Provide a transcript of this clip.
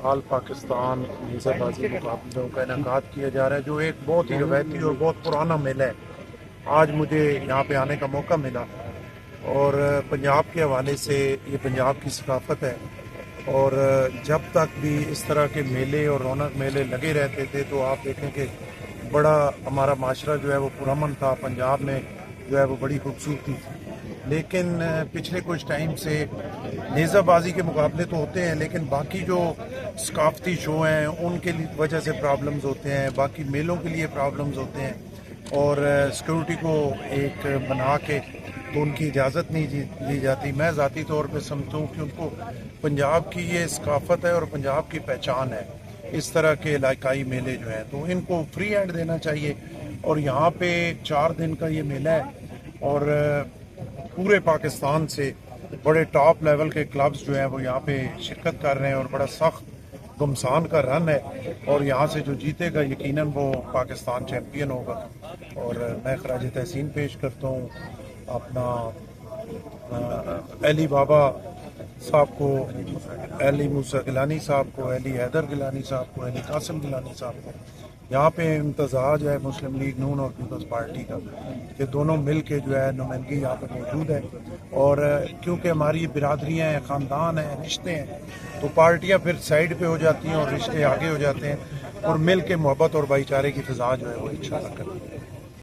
آل پاکستان نیزہ بازی مقابلوں کا انعقاد کیا جا رہا ہے، جو ایک بہت ہی روایتی اور بہت پرانا میلہ ہے۔ آج مجھے یہاں پہ آنے کا موقع ملا اور پنجاب کے حوالے سے یہ پنجاب کی ثقافت ہے، اور جب تک بھی اس طرح کے میلے اور رونق میلے لگے رہتے تھے تو آپ دیکھیں کہ بڑا ہمارا معاشرہ جو ہے وہ پرامن تھا، پنجاب میں جو ہے وہ بڑی خوبصورتی تھی۔ لیکن پچھلے کچھ ٹائم سے نیزہ بازی کے مقابلے تو ہوتے ہیں، لیکن باقی جو ثقافتی شو ہیں ان کے وجہ سے پرابلمز ہوتے ہیں، باقی میلوں کے لیے پرابلمز ہوتے ہیں، اور سیکورٹی کو ایک بنا کے تو ان کی اجازت نہیں لی جاتی۔ میں ذاتی طور پہ سمجھتا ہوں کہ ان کو پنجاب کی یہ ثقافت ہے اور پنجاب کی پہچان ہے، اس طرح کے علاقائی میلے جو ہیں تو ان کو فری ہینڈ دینا چاہیے۔ اور یہاں پہ 4 دن کا یہ میلہ ہے، اور پورے پاکستان سے بڑے ٹاپ لیول کے کلبز جو ہیں وہ یہاں پہ شرکت کر رہے ہیں، اور بڑا سخت گمسان کا رن ہے، اور یہاں سے جو جیتے گا یقیناً وہ پاکستان چیمپئن ہوگا۔ اور میں خراج تحسین پیش کرتا ہوں اپنا علی بابا صاحب کو، علی موسیٰ گیلانی صاحب کو، علی حیدر گیلانی صاحب کو، علی قاسم گیلانی صاحب کو۔ یہاں پہ امتزاج ہے مسلم لیگ نون اور پیپلز پارٹی کا، کہ دونوں مل کے جو ہے نمائندگی یہاں پہ موجود ہے، اور کیونکہ ہماری برادریاں ہیں، خاندان ہیں، رشتے ہیں، تو پارٹیاں پھر سائیڈ پہ ہو جاتی ہیں اور رشتے آگے ہو جاتے ہیں، اور مل کے محبت اور بھائی چارے کی فضا جو ہے وہ انشاءاللہ کرتی ہے۔